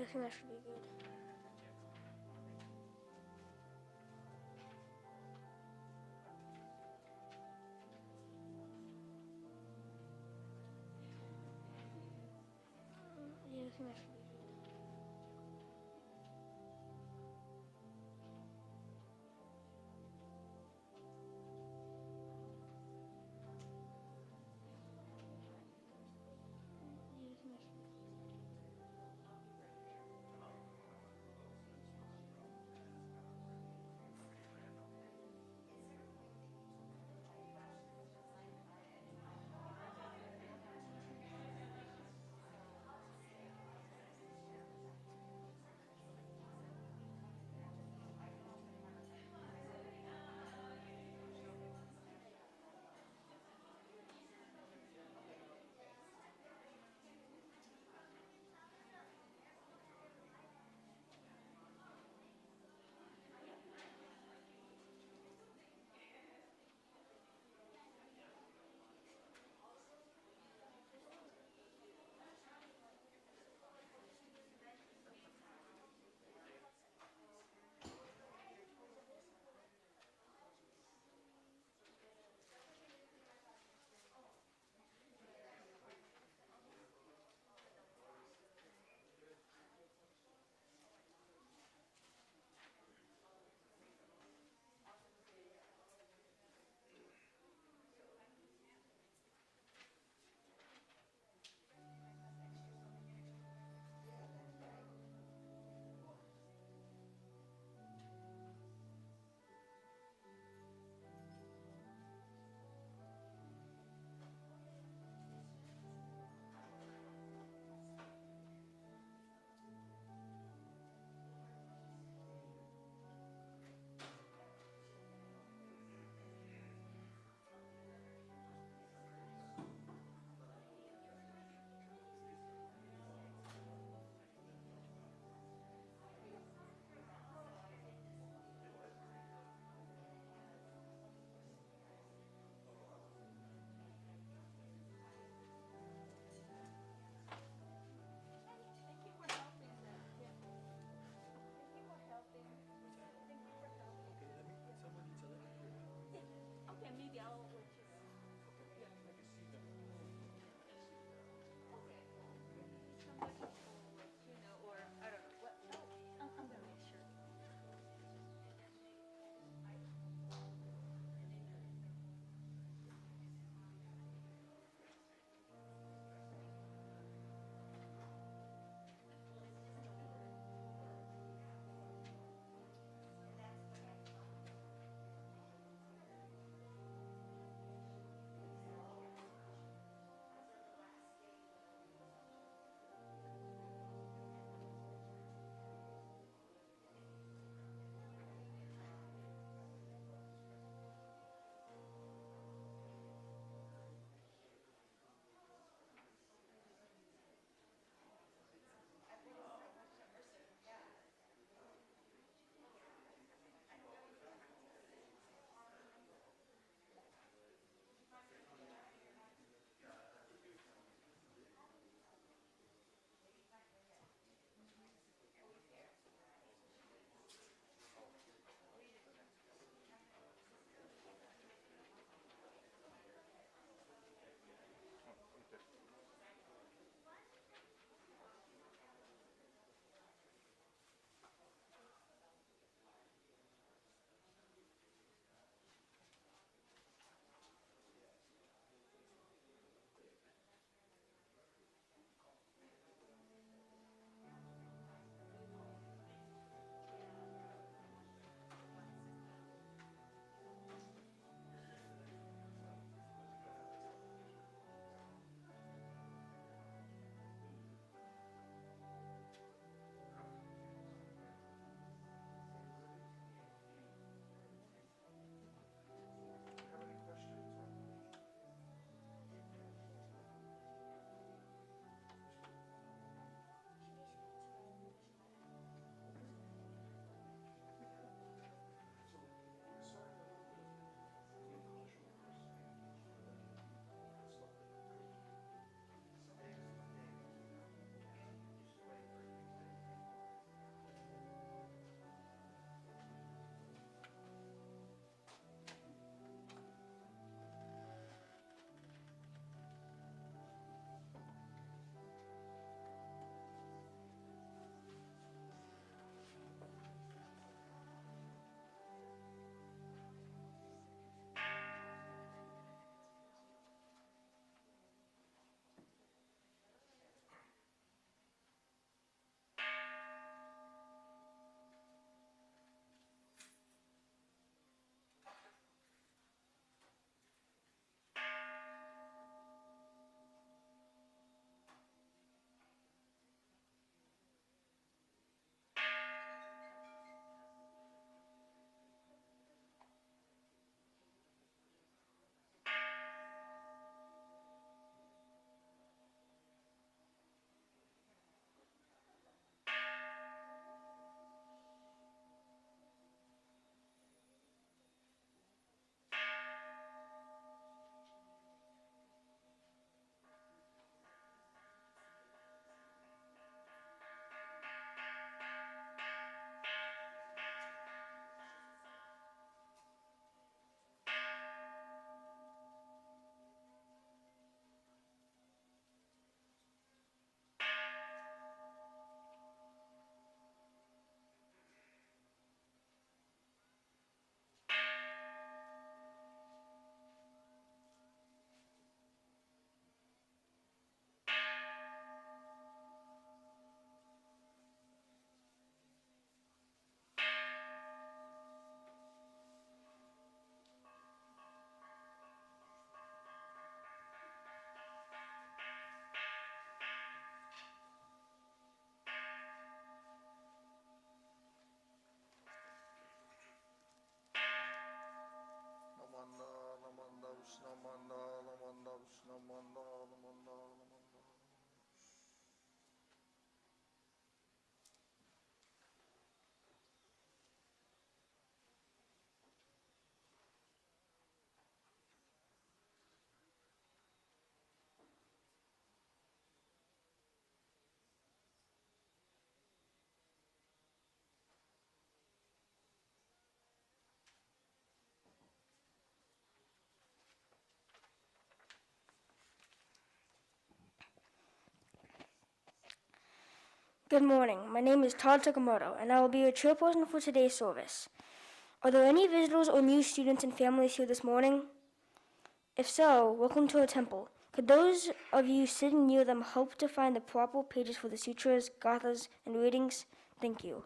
I think that should be good. Yeah, I think that should be good. Yeah, I think that should be good. Good morning. My name is Todd Sakamoto, and I will be your chairperson for today's service. Are there any visitors or new students and families here this morning? If so, welcome to our temple. Could those of you sitting near them help to find the proper pages for the sutras, gathas, and readings? Thank you.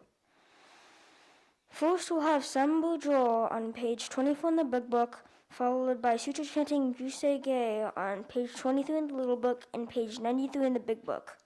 First, we'll have Sambujo on page 24 in the big book, followed by sutra chanting Juseige on page 23 in the little book and page 93 in the big book.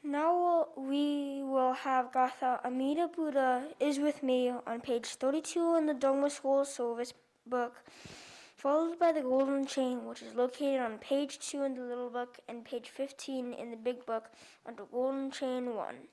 Now we will have Gatha Amida Buddha is with me on page 32 in the Dharma School Service book, followed by the Golden Chain, which is located on page 2 in the little book and page 15 in the big book under Golden Chain 1.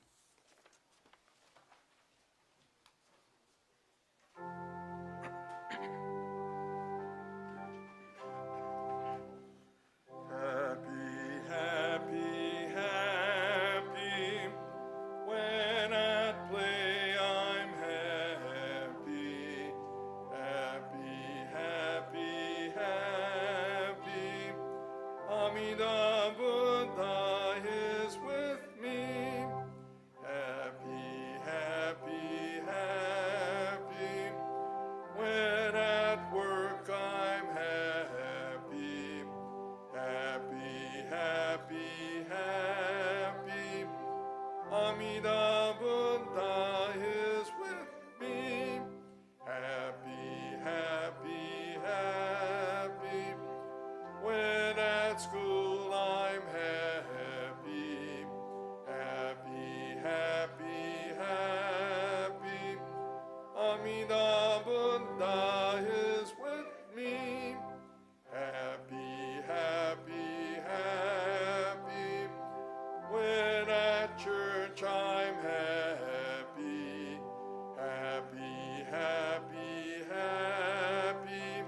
Amida Buddha is with me. Happy, happy, happy. When at work I'm happy. Happy, happy, happy. Amida Buddha is with me. Happy, happy, happy. When at school I'm happy, happy, happy, happy. Amida Buddha is with me. Happy, happy, happy. When at church I'm happy, happy, happy, happy.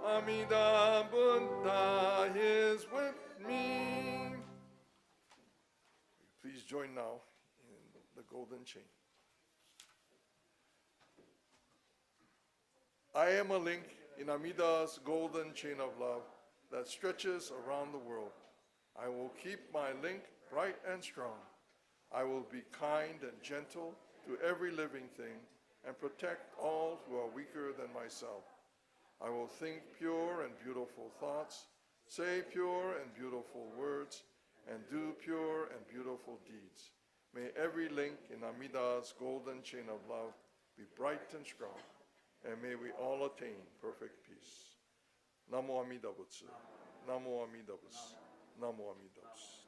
Amida Buddha is with me. Please join now in the Golden Chain. I am a link in Amida's golden chain of love that stretches around the world. I will keep my link bright and strong. I will be kind and gentle to every living thing and protect all who are weaker than myself. I will think pure and beautiful thoughts, say pure and beautiful words, and do pure and beautiful deeds. May every link in Amida's golden chain of love be bright and strong, and may we all attain perfect peace. Namu Amida Butsu. Namu Amida Butsu. Namu Amida Butsu.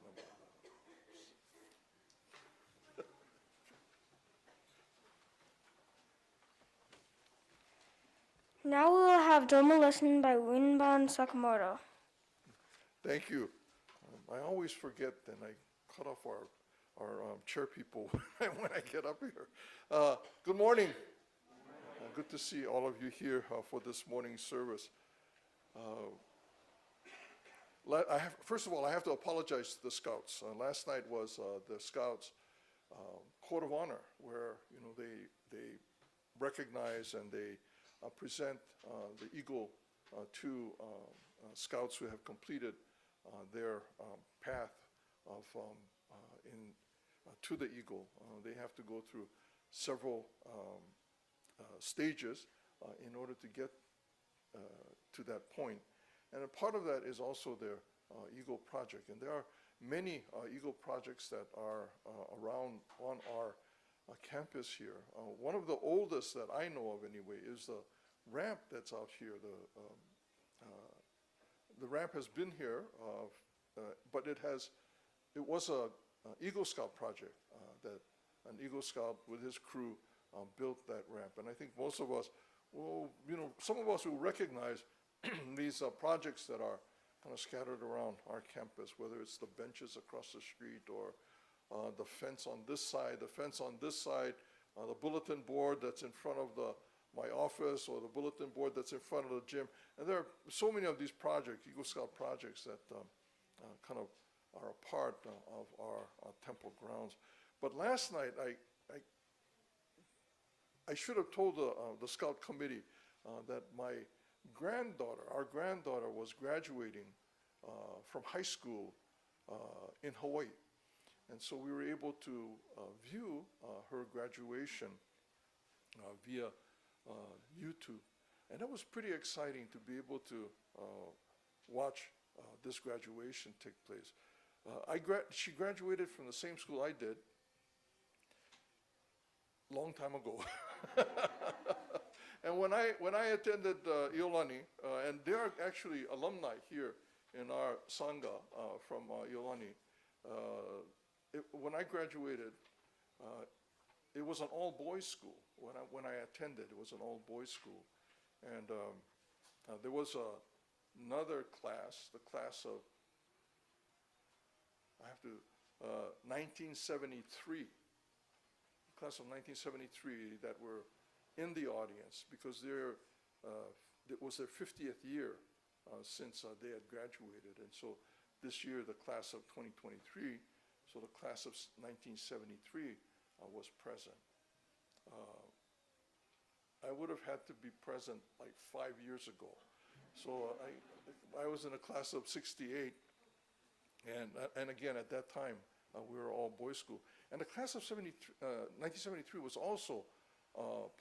Now we will have Dharma lesson by Rinban Sakamoto. Thank you. I always forget and I cut off our chair people when I get up here. Good morning. Good to see all of you here for this morning's service. First of all, I have to apologize to the Scouts. Last night was the Scouts Court of Honor, where they recognize and they present the Eagle to Scouts who have completed their path of to the Eagle. They have to go through several stages in order to get to that point. And a part of that is also their Eagle project. And there are many Eagle projects that are around on our campus here. One of the oldest that I know of anyway is the ramp that's out here. The ramp has been here, but it was a Eagle Scout project that an Eagle Scout with his crew built that ramp. And I think most of us, some of us will recognize these projects that are kind of scattered around our campus, whether it's the benches across the street or the fence on this side, the fence on this side, the bulletin board that's in front of my office, or the bulletin board that's in front of the gym. And there are so many of these projects, Eagle Scout projects, that kind of are a part of our temple grounds. But last night, I should have told the Scout committee that our granddaughter was graduating from high school in Hawaii. And so we were able to view her graduation via YouTube. And it was pretty exciting to be able to watch this graduation take place. She graduated from the same school I did, long time ago. And when I attended Iolani, and there are actually alumni here in our Sangha from Iolani, when I graduated, it was an all-boys school. When I attended, it was an all-boys school. And there was another class, the class of, 1973, class of 1973 that were in the audience because it was their 50th year since they had graduated. And so this year, the class of 2023, so the class of 1973 was present. I would have had to be present like 5 years ago. So I was in a class of 68, and again, at that time, we were all boys school. And the class of 1973 was also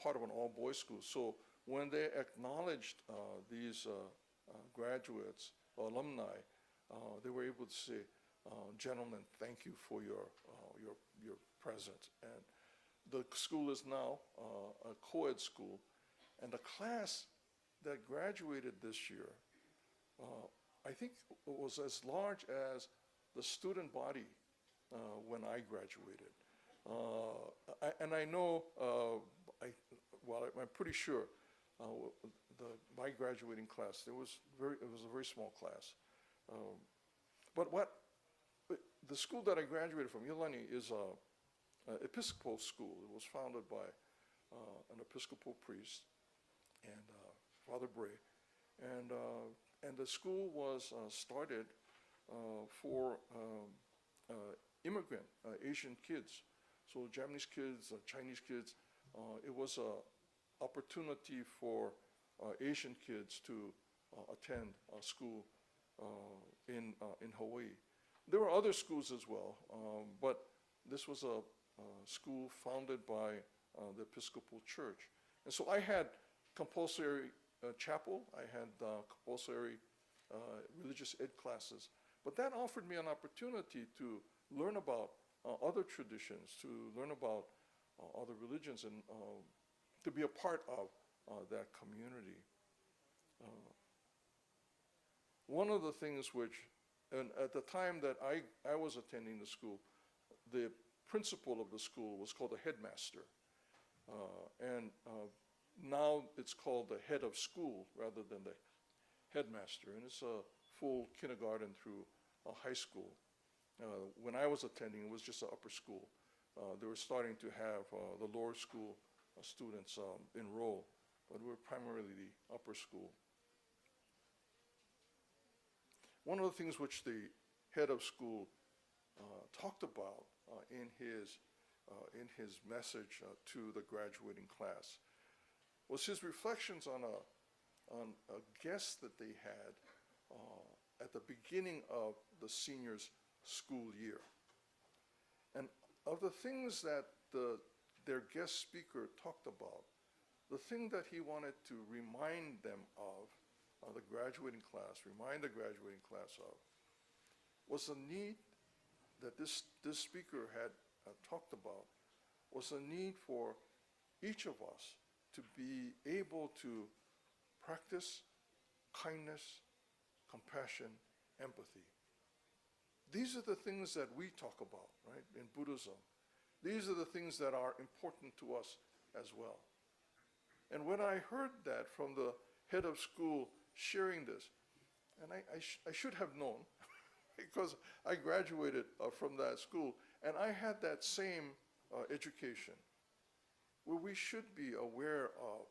part of an all-boys school. So when they acknowledged these graduates, alumni, they were able to say, "Gentlemen, thank you for your presence." And the school is now a co-ed school, and the class that graduated this year, I think it was as large as the student body when I graduated. And I know, I'm pretty sure my graduating class, it was a very small class. But the school that I graduated from, Iolani, is an Episcopal school. It was founded by an Episcopal priest and Father Bray. And the school was started for immigrant Asian kids. So Japanese kids, Chinese kids, it was an opportunity for Asian kids to attend school in Hawaii. There were other schools as well, but this was a school founded by the Episcopal Church. And so I had compulsory chapel, I had compulsory religious ed classes, but that offered me an opportunity to learn about other traditions, to learn about other religions, and to be a part of that community. One of the things which, and at the time that I was attending the school, the principal of the school was called the headmaster. And now it's called the head of school rather than the headmaster. And it's a full kindergarten through high school. When I was attending, it was just an upper school. They were starting to have the lower school students enroll, but we were primarily the upper school. One of the things which the head of school talked about in his message to the graduating class was his reflections on a guest that they had at the beginning of the seniors' school year. And of the things that their guest speaker talked about, the thing that he wanted to remind them of, the graduating class, of, was the need that this speaker had talked about, was the need for each of us to be able to practice kindness, compassion, empathy. These are the things that we talk about, right, in Buddhism. These are the things that are important to us as well. And when I heard that from the head of school sharing this, and I should have known, because I graduated from that school, and I had that same education, where we should be aware of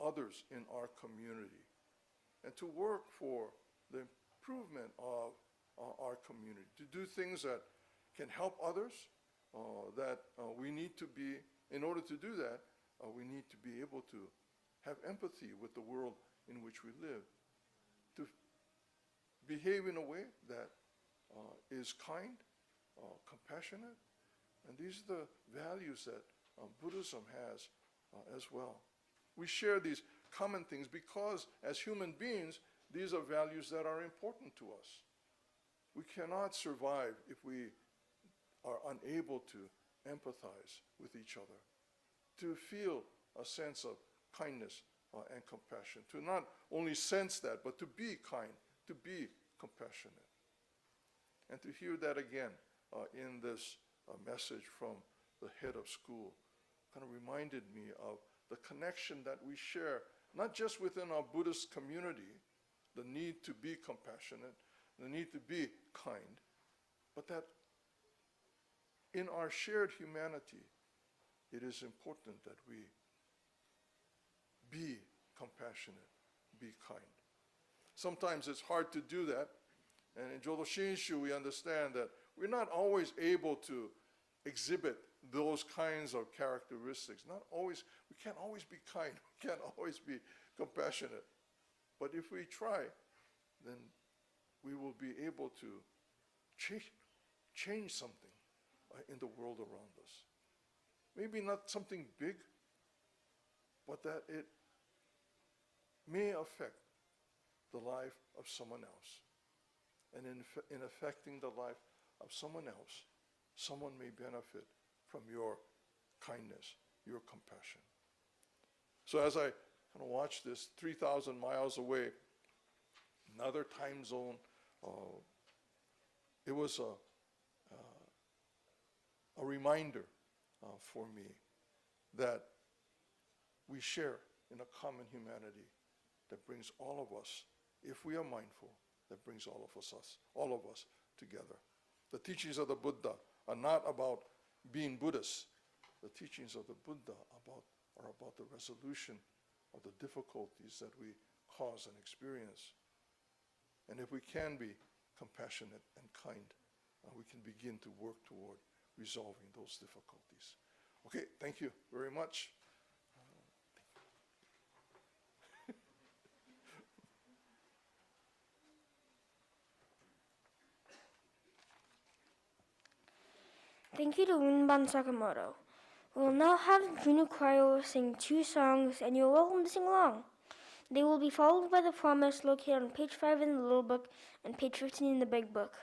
others in our community, and to work for the improvement of our community, to do things that can help others, that we need to be, in order to do that, we need to be able to have empathy with the world in which we live, to behave in a way that is kind, compassionate, and these are the values that Buddhism has as well. We share these common things because as human beings, these are values that are important to us. We cannot survive if we are unable to empathize with each other, to feel a sense of kindness and compassion, to not only sense that, but to be kind, to be compassionate. And to hear that again in this message from the head of school kind of reminded me of the connection that we share, not just within our Buddhist community, the need to be compassionate, the need to be kind, but that in our shared humanity, it is important that we be compassionate, be kind. Sometimes it's hard to do that, and in Jodo Shinshu we understand that we're not always able to exhibit those kinds of characteristics. We can't always be kind, we can't always be compassionate. But if we try, then we will be able to change something in the world around us. Maybe not something big, but that it may affect the life of someone else. And in affecting the life of someone else, someone may benefit from your kindness, your compassion. So as I kind of watch this 3,000 miles away, another time zone, it was a reminder for me that we share in a common humanity that brings all of us, if we are mindful, that brings all of us together. The teachings of the Buddha are not about being Buddhist. The teachings of the Buddha are about the resolution of the difficulties that we cause and experience. And if we can be compassionate and kind, we can begin to work toward resolving those difficulties. Okay, thank you very much. Thank you to Rinban Sakamoto. We will now have the junior choir sing 2 songs, and you are welcome to sing along. They will be followed by the promise located on page 5 in the little book and page 15 in the big book.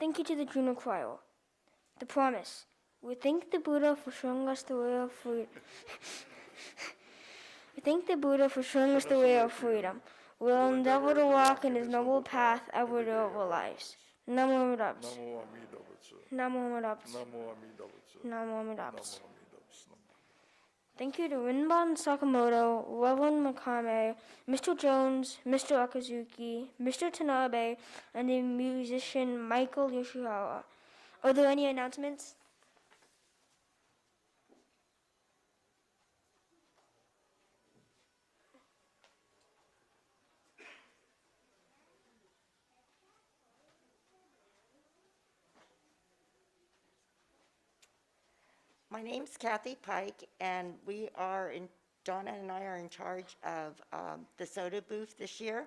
Thank you to the Juno Choir. The promise. We thank the Buddha for showing us the way of freedom. We thank the Buddha for showing us the way of freedom. We'll endeavor to walk in his noble path every day of our lives. Namu Amida Butsu. Namu Amida Butsu. Namu Amida Butsu. Namu Amida Butsu. Namu Amida Namu Butsu. Amida Butsu. Thank you to Rinban Sakamoto, Reverend Mikame, Mr. Jones, Mr. Akizuki, Mr. Tanabe, and the musician Michael Yoshihara. Are there any announcements? My name's Kathy Pike, and Donna and I are in charge of the soda booth this year.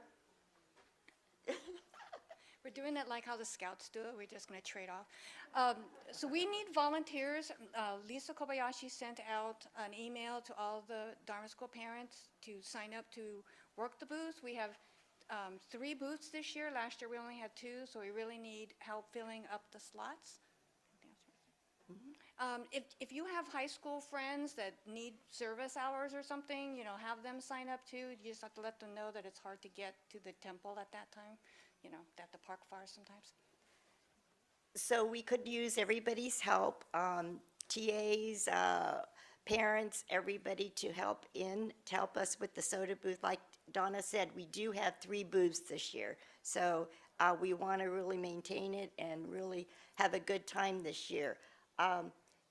We're doing it like how the scouts do it. We're just going to trade off. So we need volunteers. Lisa Kobayashi sent out an email to all the Dharma School parents to sign up to work the booth. We have 3 booths this year. Last year we only had 2, so we really need help filling up the slots. If you have high school friends that need service hours or something, have them sign up too. You just have to let them know that it's hard to get to the temple at that time, at the park far sometimes. So we could use everybody's help, TAs, parents, everybody to help us with the soda booth. Like Donna said, we do have 3 booths this year. So we want to really maintain it and really have a good time this year.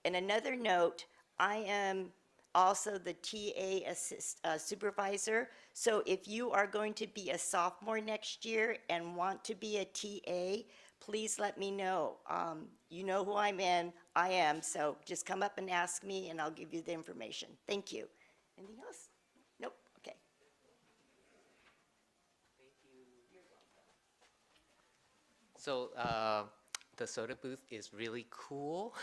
And another note, I am also the TA supervisor. So if you are going to be a sophomore next year and want to be a TA, please let me know. You know who I am, so just come up and ask me and I'll give you the information. Thank you. Anything else? Nope, okay. So the soda booth is really cool.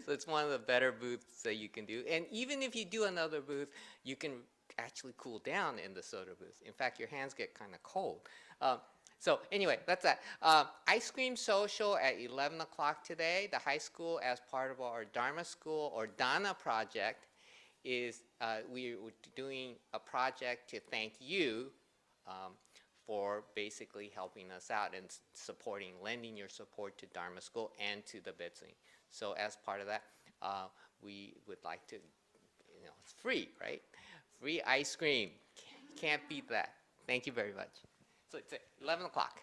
So it's one of the better booths that you can do. And even if you do another booth, you can actually cool down in the soda booth. In fact, your hands get kind of cold. So anyway, that's that. Ice cream social at 11 o'clock today. The high school, as part of our Dharma School or Dana project, is we're doing a project to thank you for basically helping us out and lending your support to Dharma School and to the Betsuin. So as part of that, we would like to, it's free, right? Free ice cream. Can't beat that. Thank you very much. So it's at 11 o'clock.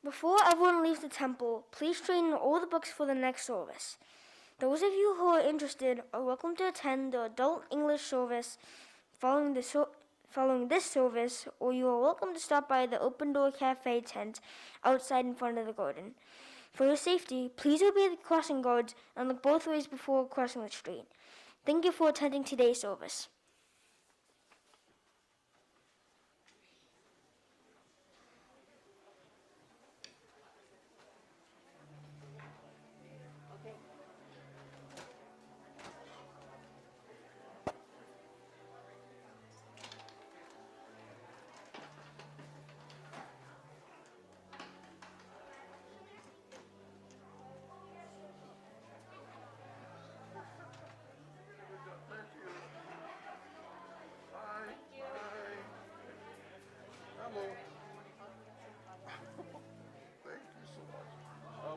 Before everyone leaves the temple, please trade in all the books for the next service. Those of you who are interested are welcome to attend the adult English service following this service, or you are welcome to stop by the open door cafe tent outside in front of the garden. For your safety, please obey the crossing guards and look both ways before crossing the street. Thank you for attending today's service.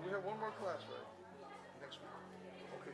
We have one more class, right? Next week. Okay.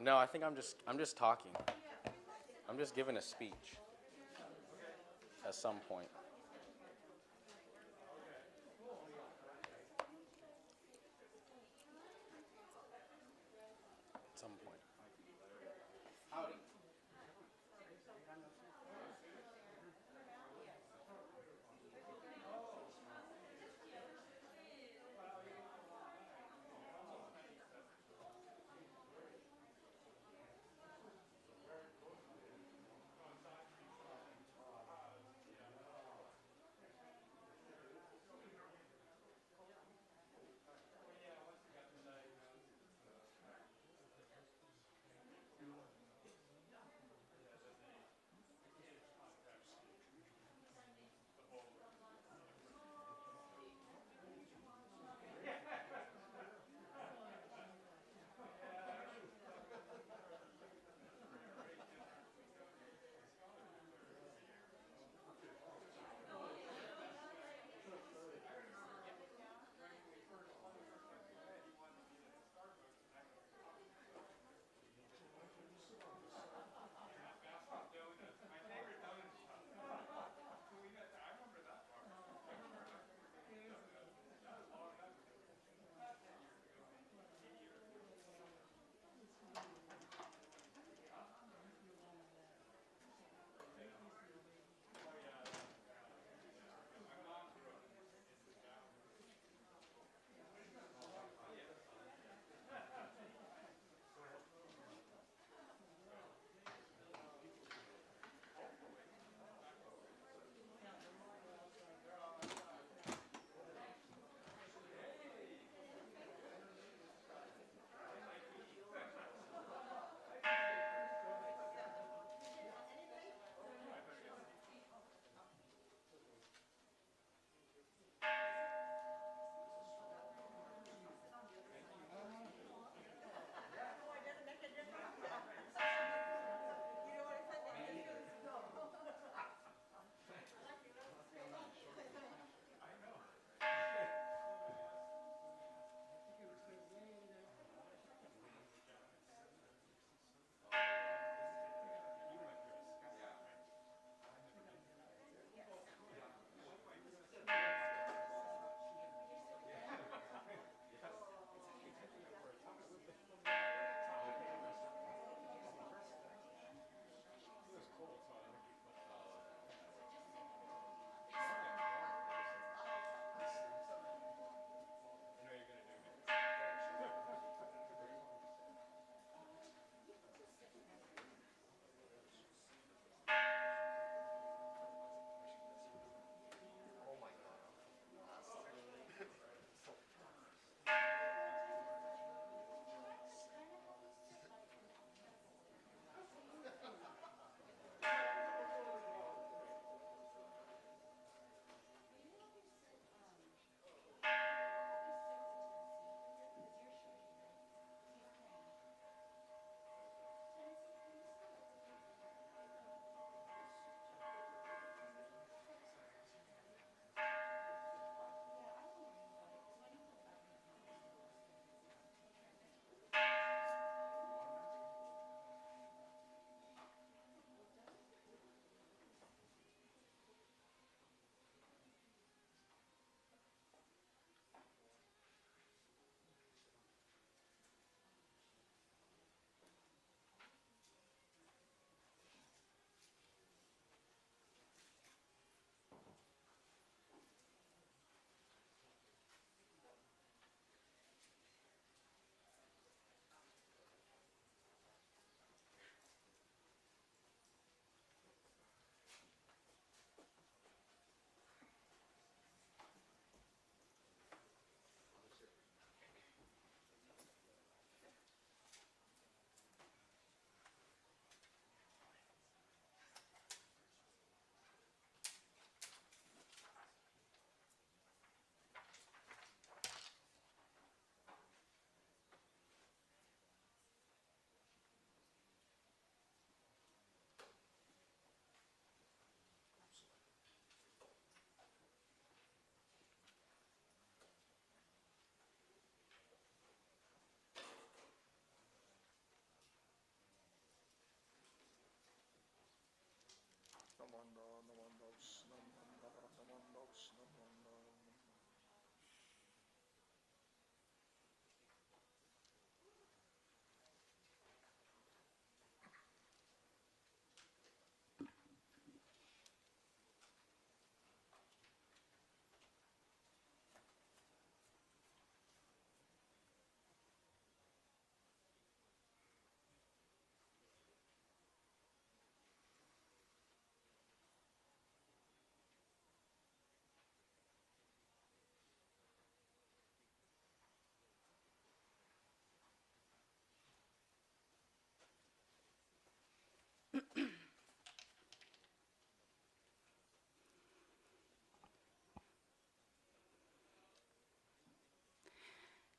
No, I think I'm just talking. I'm just giving a speech at some point. At some point. Howdy.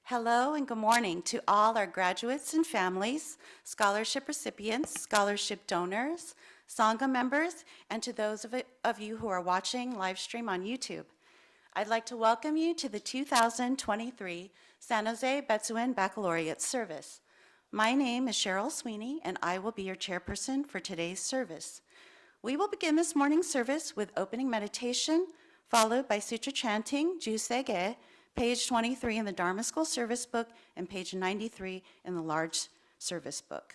Hello and good morning to all our graduates and families, scholarship recipients, scholarship donors, Sangha members, and to those of you who are watching live stream on YouTube. I'd like to welcome you to the 2023 San Jose Betsuin Baccalaureate Service. My name is Cheryl Sweeney, and I will be your chairperson for today's service. We will begin this morning's service with opening meditation, followed by sutra chanting, Juseige, page 23 in the Dharma School Service Book and page 93 in the Large Service Book.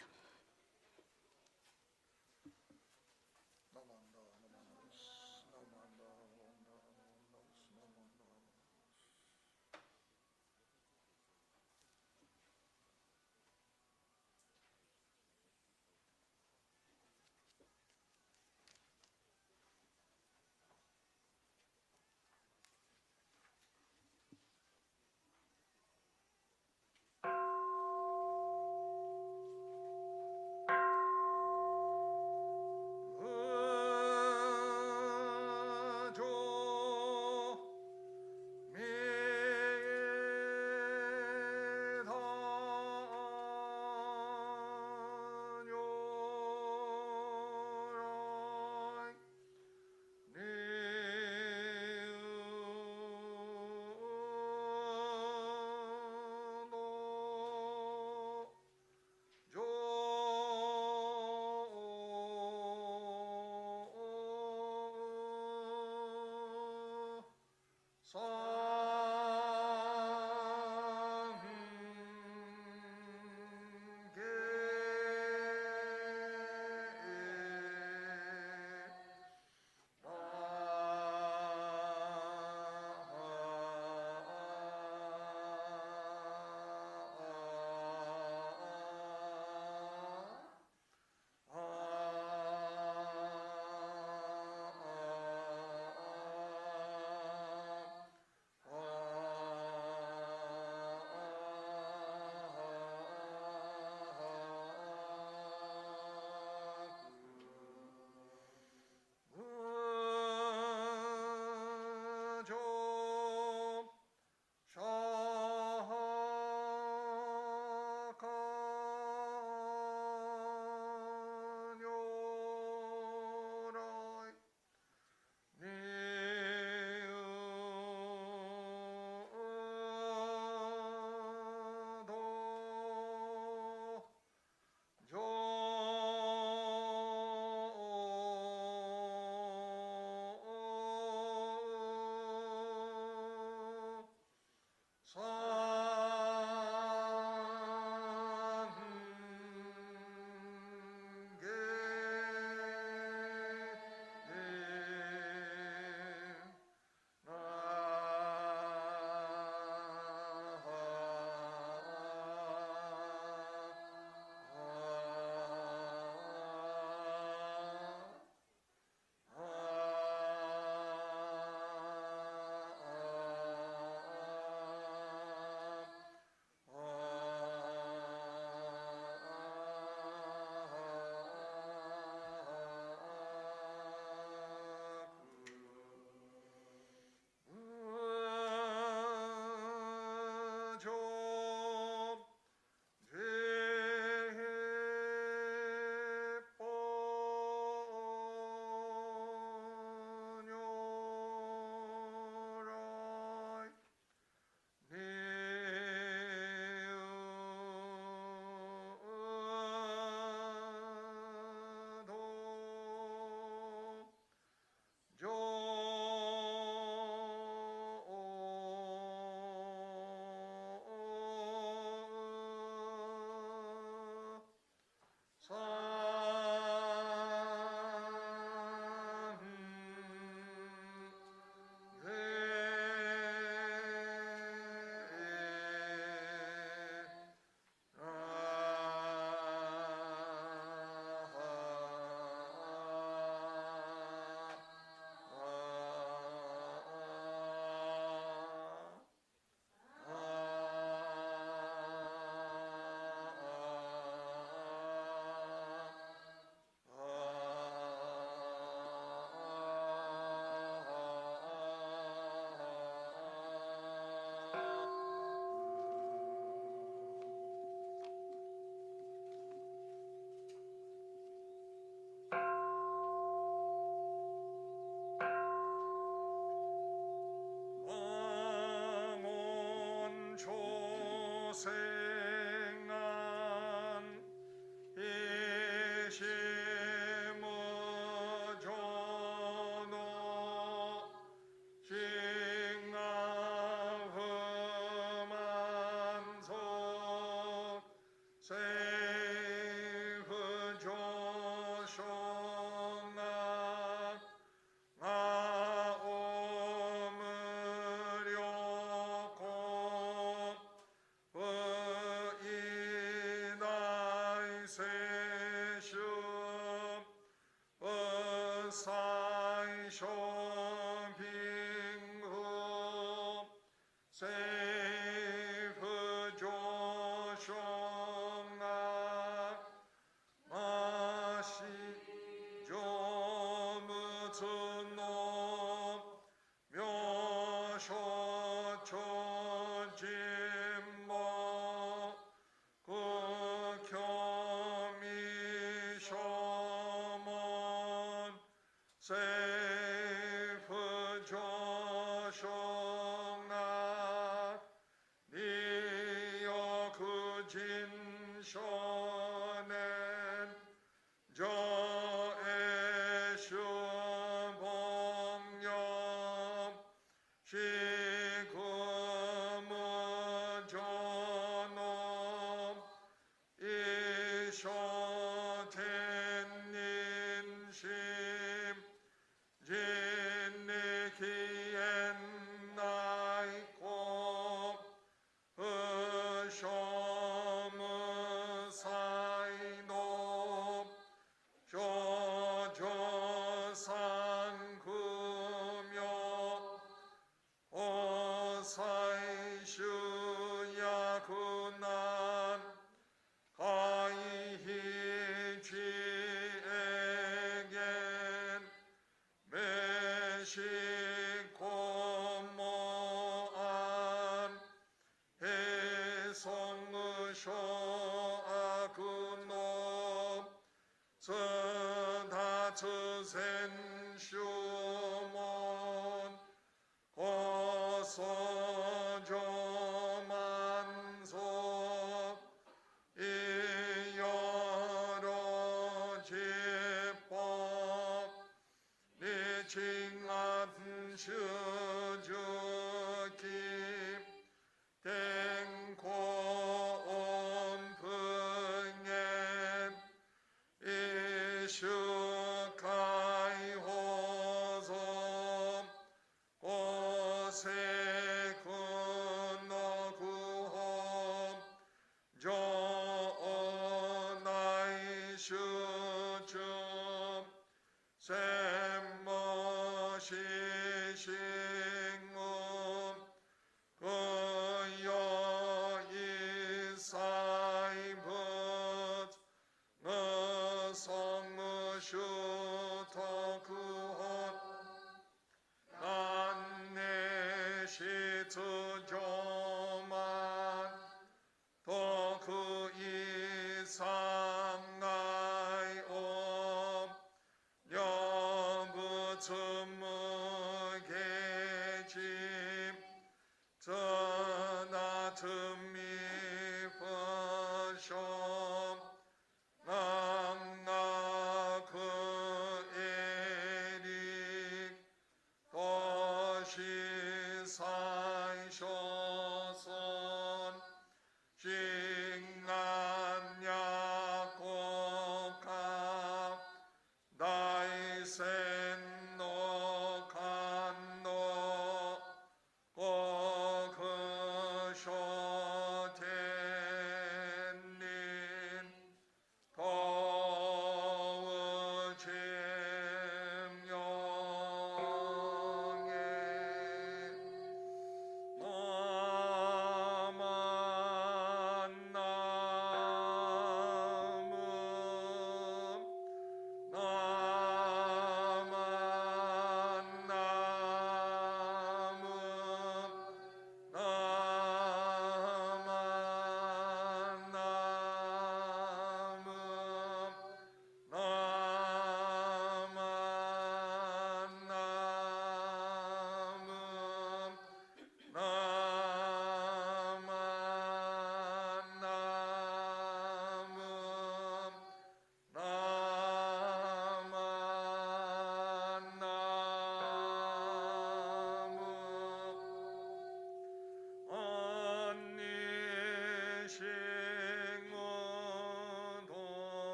Sen no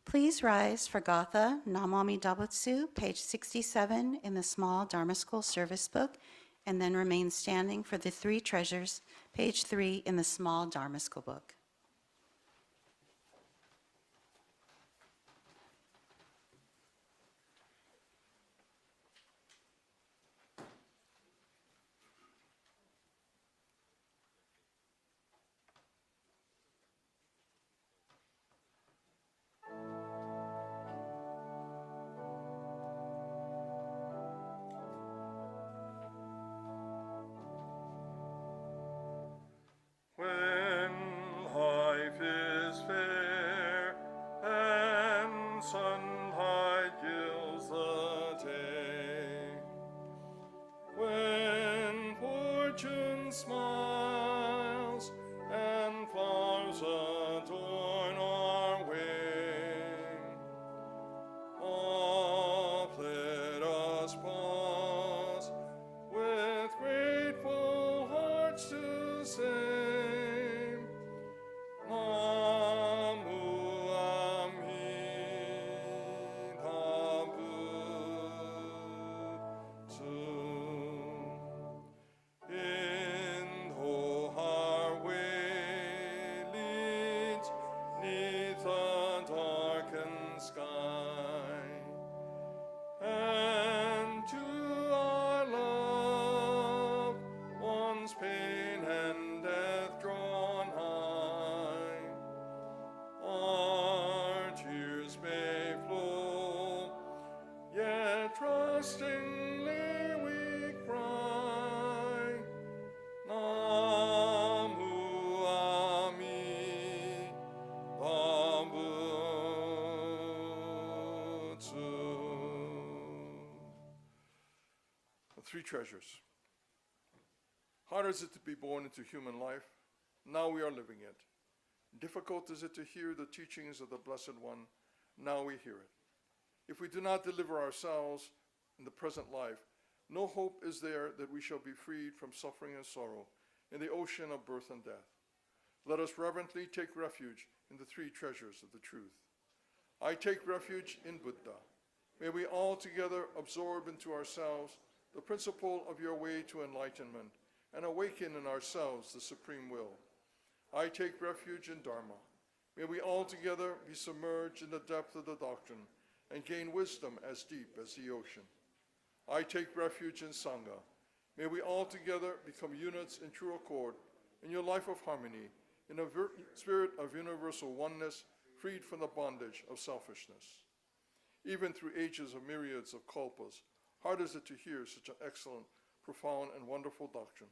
Please rise for Gatha, Namu Butsu, page 67 in the small Dharma School service book, and then remain standing for the three treasures, page 3 in the small Dharma School book. When life is fair and sunlight gilds the day, when fortune smiles and flowers adorn our way, oft let us pause with grateful hearts to say, Namu Amida Butsu. In though our way leads neath a darkened sky, and to our loved ones pain and death drawn high, our tears may flow, yet trustingly we cry, Namu Amida Butsu. The three treasures. Hard is it to be born into human life? Now we are living it. Difficult is it to hear the teachings of the Blessed One? Now we hear it. If we do not deliver ourselves in the present life, no hope is there that we shall be freed from suffering and sorrow in the ocean of birth and death. Let us reverently take refuge in the three treasures of the truth. I take refuge in Buddha. May we all together absorb into ourselves the principle of your way to enlightenment and awaken in ourselves the supreme will. I take refuge in Dharma. May we all together be submerged in the depth of the doctrine and gain wisdom as deep as the ocean. I take refuge in Sangha. May we all together become units in true accord in your life of harmony, in a spirit of universal oneness, freed from the bondage of selfishness. Even through ages of myriads of kalpas, hard is it to hear such an excellent, profound, and wonderful doctrine.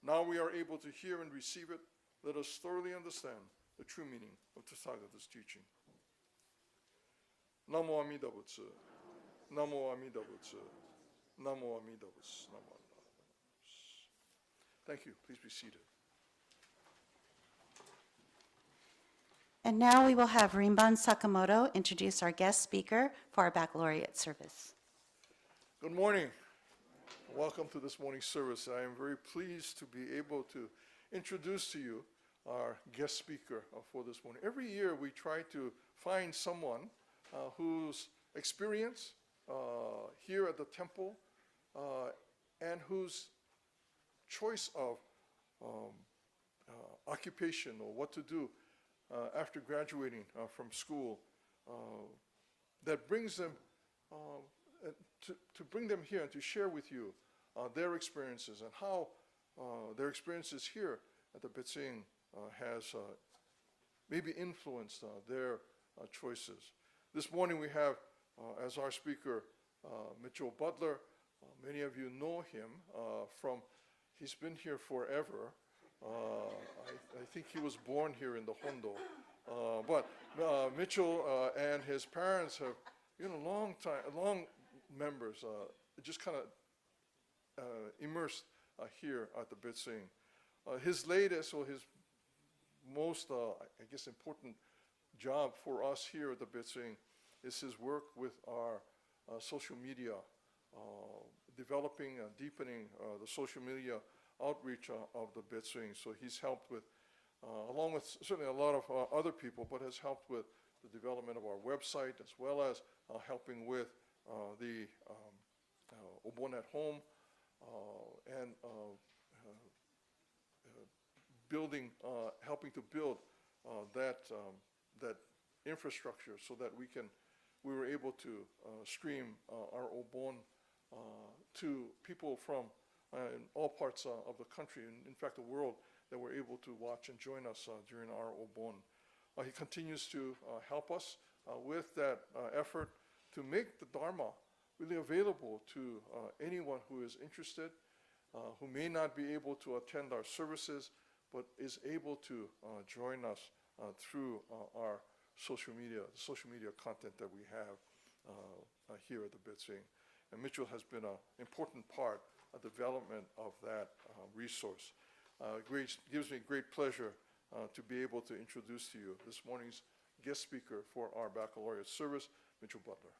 Now we are able to hear and receive it. Let us thoroughly understand the true meaning of Tathagata's teaching. Namu Amida Butsu. Namu Amida Butsu. Namu Amida Butsu. Namu Amida Butsu. Thank you. Please be seated. And now we will have Rinban Sakamoto introduce our guest speaker for our baccalaureate service. Good morning. Welcome to this morning's service. I am very pleased to be able to introduce to you our guest speaker for this morning. Every year we try to find someone whose experience here at the temple and whose choice of occupation or what to do after graduating from school that brings them to bring them here and to share with you their experiences and how their experiences here at the Betsuin has maybe influenced their choices. This morning we have as our speaker Mitchell Butler. Many of you know him he's been here forever. I think he was born here in the Hondo. But Mitchell and his parents have been long members, just kind of immersed here at the Betsuin. His latest, or his most, I guess, important job for us here at the Betsuin is his work with our social media, developing and deepening the social media outreach of the Betsuin. So he's helped with, along with certainly a lot of other people, but has helped with the development of our website, as well as helping with the Obon at Home and building, helping to build that infrastructure so that we were able to stream our Obon to people from in all parts of the country, and in fact the world, that were able to watch and join us during our Obon. He continues to help us with that effort to make the Dharma really available to anyone who is interested, who may not be able to attend our services, but is able to join us through our social media content that we have here at the Betsuin. And Mitchell has been an important part of the development of that resource. Gives me great pleasure to be able to introduce to you this morning's guest speaker for our Baccalaureate Service, Mitchell Butler.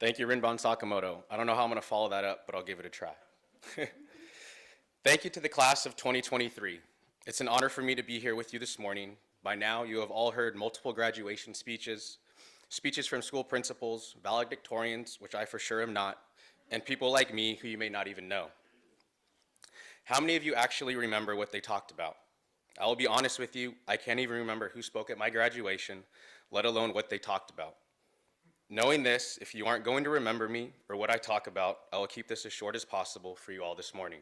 Thank you, Rinban Sakamoto. I don't know how I'm going to follow that up, but I'll give it a try. Thank you to the class of 2023. It's an honor for me to be here with you this morning. By now, you have all heard multiple graduation speeches, speeches from school principals, valedictorians, which I for sure am not, and people like me who you may not even know. How many of you actually remember what they talked about? I will be honest with you, I can't even remember who spoke at my graduation, let alone what they talked about. Knowing this, if you aren't going to remember me or what I talk about, I will keep this as short as possible for you all this morning.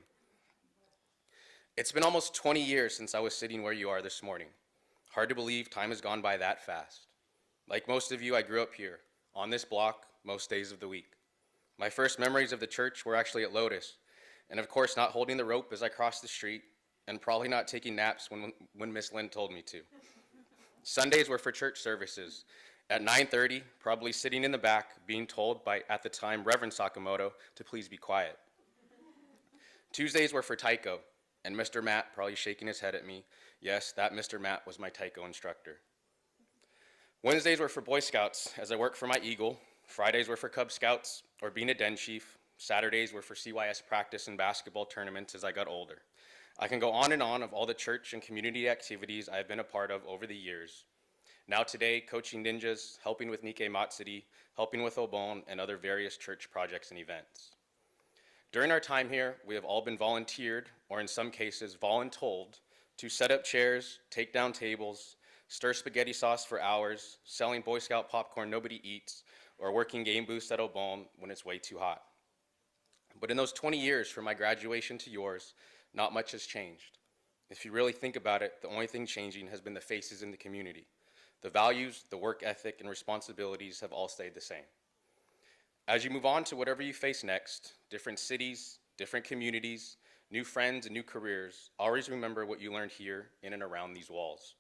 It's been almost 20 years since I was sitting where you are this morning. Hard to believe time has gone by that fast. Like most of you, I grew up here, on this block, most days of the week. My first memories of the church were actually at Lotus, and of course not holding the rope as I crossed the street, and probably not taking naps when Miss Lynn told me to. Sundays were for church services. At 9:30, probably sitting in the back, being told by, at the time, Reverend Sakamoto to please be quiet. Tuesdays were for Taiko, and Mr. Matt probably shaking his head at me. Yes, that Mr. Matt was my Taiko instructor. Wednesdays were for Boy Scouts, as I worked for my Eagle. Fridays were for Cub Scouts, or being a den chief. Saturdays were for CYS practice and basketball tournaments as I got older. I can go on and on of all the church and community activities I've been a part of over the years. Now today, coaching ninjas, helping with Nikkei Matsuri, helping with Obon, and other various church projects and events. During our time here, we have all been volunteered, or in some cases, voluntold, to set up chairs, take down tables, stir spaghetti sauce for hours, selling Boy Scout popcorn nobody eats, or working game booths at Obon when it's way too hot. But in those 20 years from my graduation to yours, not much has changed. If you really think about it, the only thing changing has been the faces in the community. The values, the work ethic, and responsibilities have all stayed the same. As you move on to whatever you face next, different cities, different communities, new friends, and new careers, always remember what you learned here in and around these walls.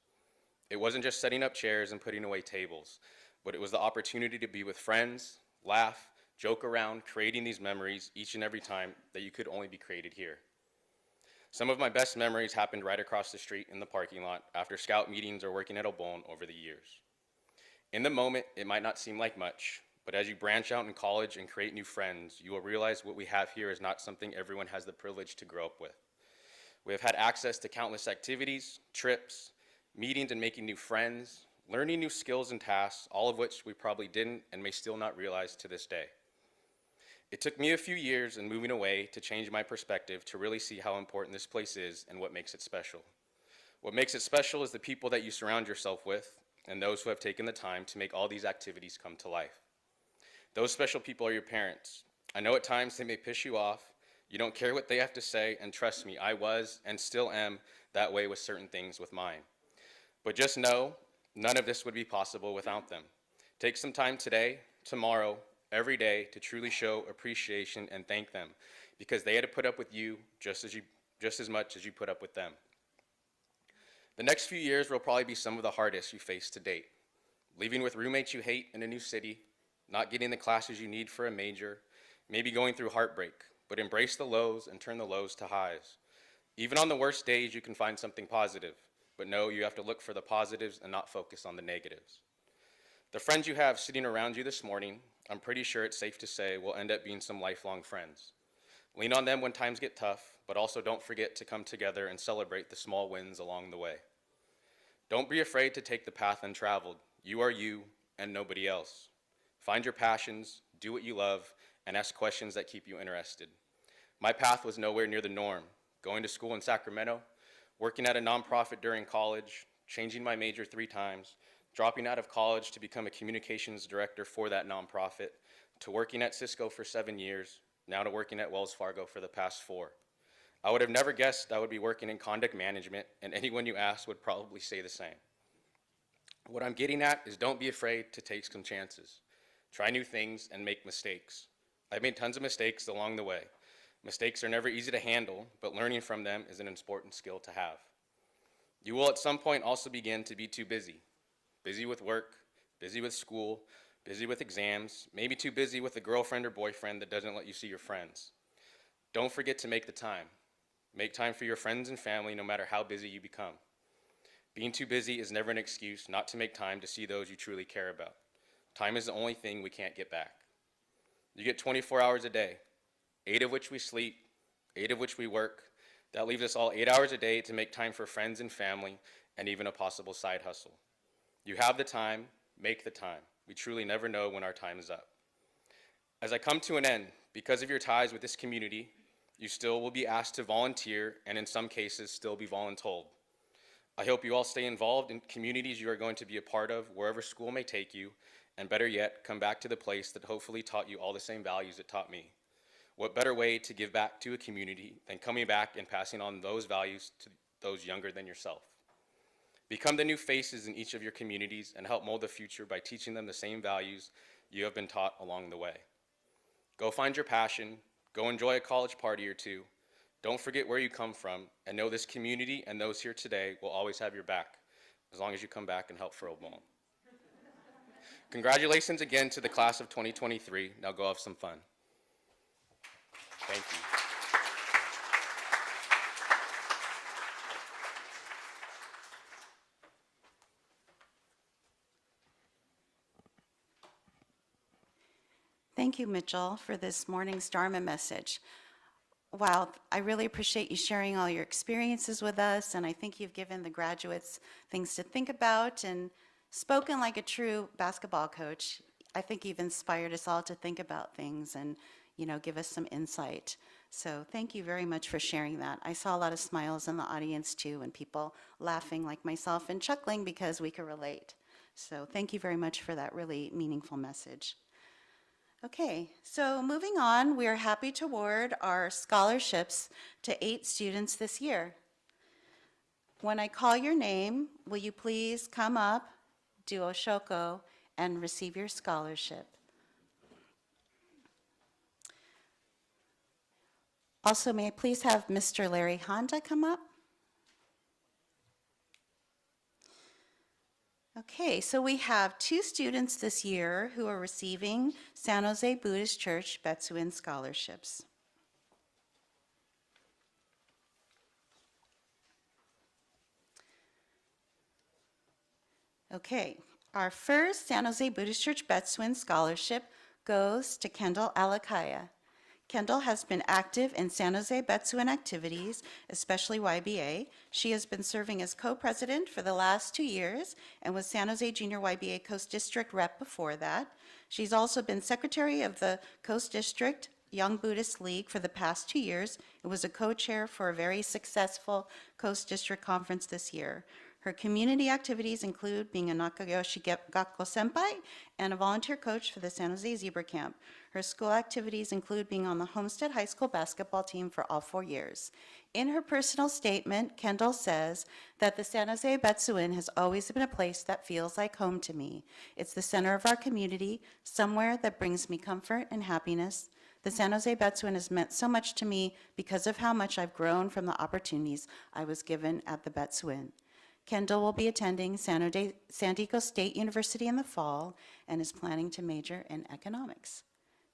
It wasn't just setting up chairs and putting away tables, but it was the opportunity to be with friends, laugh, joke around, creating these memories each and every time that you could only be created here. Some of my best memories happened right across the street in the parking lot after scout meetings or working at Obon over the years. In the moment, it might not seem like much, but as you branch out in college and create new friends, you will realize what we have here is not something everyone has the privilege to grow up with. We have had access to countless activities, trips, meetings and making new friends, learning new skills and tasks, all of which we probably didn't and may still not realize to this day. It took me a few years and moving away to change my perspective to really see how important this place is and what makes it special. What makes it special is the people that you surround yourself with and those who have taken the time to make all these activities come to life. Those special people are your parents. I know at times they may piss you off. You don't care what they have to say, and trust me, I was and still am that way with certain things with mine. But just know, none of this would be possible without them. Take some time today, tomorrow, every day to truly show appreciation and thank them, because they had to put up with you just as much as you put up with them. The next few years will probably be some of the hardest you face to date. Leaving with roommates you hate in a new city, not getting the classes you need for a major, maybe going through heartbreak, but embrace the lows and turn the lows to highs. Even on the worst days, you can find something positive, but know you have to look for the positives and not focus on the negatives. The friends you have sitting around you this morning, I'm pretty sure it's safe to say will end up being some lifelong friends. Lean on them when times get tough, but also don't forget to come together and celebrate the small wins along the way. Don't be afraid to take the path untraveled. You are you and nobody else. Find your passions, do what you love, and ask questions that keep you interested. My path was nowhere near the norm. Going to school in Sacramento, working at a nonprofit during college, changing my major 3 times, dropping out of college to become a communications director for that nonprofit, to working at Cisco for 7 years, now to working at Wells Fargo for the past 4. I would have never guessed I would be working in conduct management, and anyone you ask would probably say the same. What I'm getting at is don't be afraid to take some chances. Try new things and make mistakes. I've made tons of mistakes along the way. Mistakes are never easy to handle, but learning from them is an important skill to have. You will at some point also begin to be too busy. Busy with work, busy with school, busy with exams, maybe too busy with a girlfriend or boyfriend that doesn't let you see your friends. Don't forget to make the time. Make time for your friends and family no matter how busy you become. Being too busy is never an excuse not to make time to see those you truly care about. Time is the only thing we can't get back. You get 24 hours a day, 8 of which we sleep, 8 of which we work. That leaves us all 8 hours a day to make time for friends and family and even a possible side hustle. You have the time, make the time. We truly never know when our time is up. As I come to an end, because of your ties with this community, you still will be asked to volunteer and in some cases still be voluntold. I hope you all stay involved in communities you are going to be a part of wherever school may take you, and better yet, come back to the place that hopefully taught you all the same values it taught me. What better way to give back to a community than coming back and passing on those values to those younger than yourself? Become the new faces in each of your communities and help mold the future by teaching them the same values you have been taught along the way. Go find your passion, go enjoy a college party or two. Don't forget where you come from, and know this community and those here today will always have your back, as long as you come back and help for a moment. Congratulations again to the class of 2023. Now go have some fun. Thank you. Thank you, Mitchell, for this morning's Dharma message. Wow, I really appreciate you sharing all your experiences with us, and I think you've given the graduates things to think about and spoken like a true basketball coach. I think you've inspired us all to think about things and, give us some insight. So thank you very much for sharing that. I saw a lot of smiles in the audience too, and people laughing like myself and chuckling because we could relate. So thank you very much for that really meaningful message. Okay, so moving on, we are happy to award our scholarships to 8 students this year. When I call your name, will you please come up, do Oshoko, and receive your scholarship? Also, may I please have Mr. Larry Handa come up? Okay, so we have 2 students this year who are receiving San Jose Buddhist Church Betsuin scholarships. Okay, our first San Jose Buddhist Church Betsuin scholarship goes to Kendall Alakaya. Kendall has been active in San Jose Betsuin activities, especially YBA. She has been serving as co-president for the last 2 years and was San Jose Junior YBA Coast District rep before that. She's also been secretary of the Coast District Young Buddhist League for the past 2 years and was a co-chair for a very successful Coast District Conference this year. Her community activities include being a Nakayoshi Gakko Senpai and a volunteer coach for the San Jose Zebra Camp. Her school activities include being on the Homestead High School basketball team for all 4 years. In her personal statement, Kendall says that the San Jose Betsuin has always been a place that feels like home to me. It's the center of our community, somewhere that brings me comfort and happiness. The San Jose Betsuin has meant so much to me because of how much I've grown from the opportunities I was given at the Betsuin. Kendall will be attending San Diego State University in the fall and is planning to major in economics.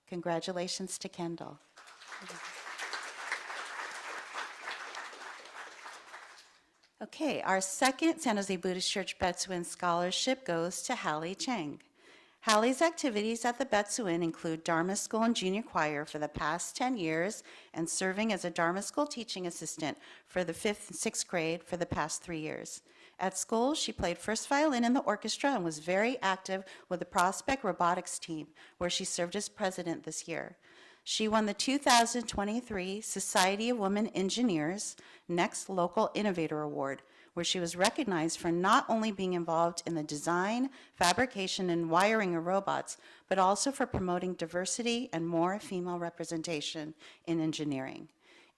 Congratulations to Kendall. Okay, our second San Jose Buddhist Church Betsuin scholarship goes to Hallie Chang. Hallie's activities at the Betsuin include Dharma School and Junior Choir for the past 10 years and serving as a Dharma School teaching assistant for the 5th and 6th grade for the past 3 years. At school, she played first violin in the orchestra and was very active with the Prospect Robotics team, where she served as president this year. She won the 2023 Society of Women Engineers Next Local Innovator Award, where she was recognized for not only being involved in the design, fabrication, and wiring of robots, but also for promoting diversity and more female representation in engineering.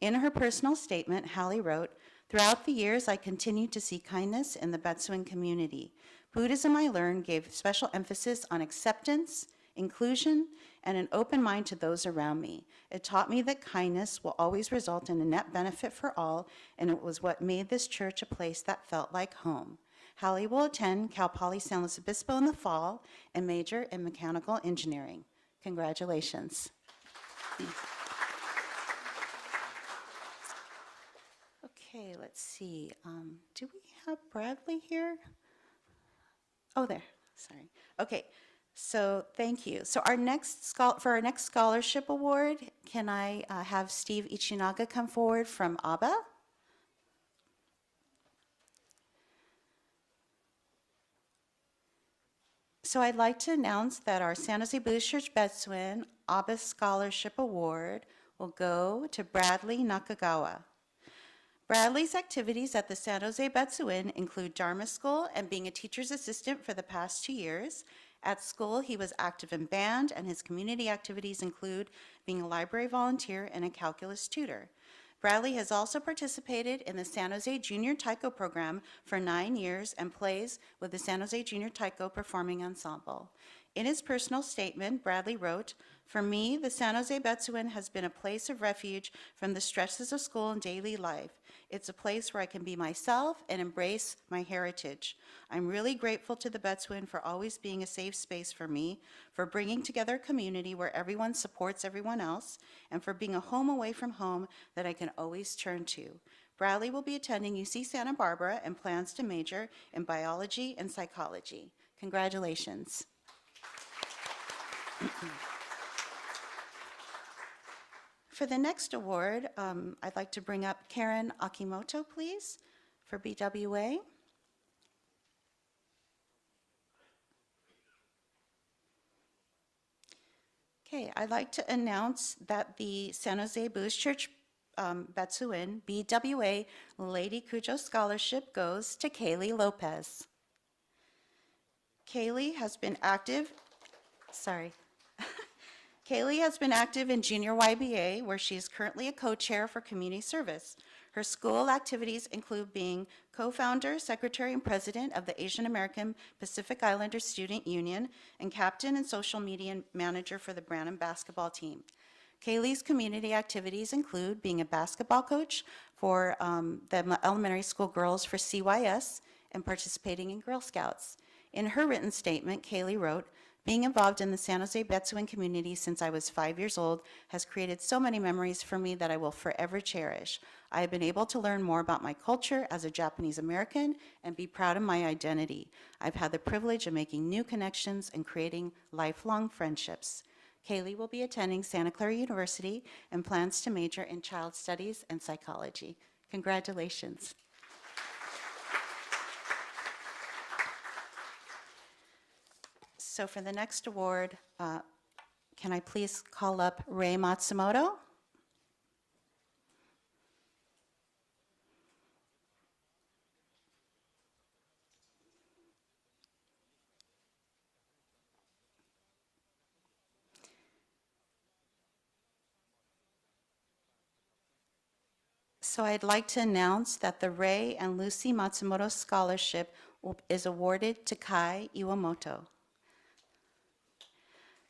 In her personal statement, Hallie wrote, "Throughout the years, I continued to see kindness in the Betsuin community. Buddhism, I learned, gave special emphasis on acceptance, inclusion, and an open mind to those around me. It taught me that kindness will always result in a net benefit for all, and it was what made this church a place that felt like home." Hallie will attend Cal Poly San Luis Obispo in the fall and major in mechanical engineering. Congratulations. Okay, let's see. Do we have Bradley here? Oh, there. Sorry. Okay. So thank you. So for our next scholarship award, can I have Steve Ichinaga come forward from ABBA? So I'd like to announce that our San Jose Buddhist Church Betsuin ABBA Scholarship Award will go to Bradley Nakagawa. Bradley's activities at the San Jose Betsuin include Dharma School and being a teacher's assistant for the past 2 years. At school, he was active in band, and his community activities include being a library volunteer and a calculus tutor. Bradley has also participated in the San Jose Junior Taiko program for 9 years and plays with the San Jose Junior Taiko Performing Ensemble. In his personal statement, Bradley wrote, "For me, the San Jose Betsuin has been a place of refuge from the stresses of school and daily life. It's a place where I can be myself and embrace my heritage. I'm really grateful to the Betsuin for always being a safe space for me, for bringing together a community where everyone supports everyone else, and for being a home away from home that I can always turn to." Bradley will be attending UC Santa Barbara and plans to major in biology and psychology. Congratulations. For the next award, I'd like to bring up Karen Akimoto, please, for BWA. Okay, I'd like to announce that the San Jose Buddhist Church Betsuin BWA Lady Cujo Scholarship goes to Kaylee Lopez. Kaylee has been active in Junior YBA, where she is currently a co-chair for community service. Her school activities include being co-founder, secretary, and president of the Asian American Pacific Islander Student Union and captain and social media manager for the Branham basketball team. Kaylee's community activities include being a basketball coach for the elementary school girls for CYS and participating in Girl Scouts. In her written statement, Kaylee wrote, "Being involved in the San Jose Betsuin community since I was 5 years old has created so many memories for me that I will forever cherish. I have been able to learn more about my culture as a Japanese American and be proud of my identity. I've had the privilege of making new connections and creating lifelong friendships." Kaylee will be attending Santa Clara University and plans to major in child studies and psychology. Congratulations. So for the next award, Can I please call up Ray Matsumoto? So I'd like to announce that the Ray and Lucy Matsumoto Scholarship is awarded to Kai Iwamoto.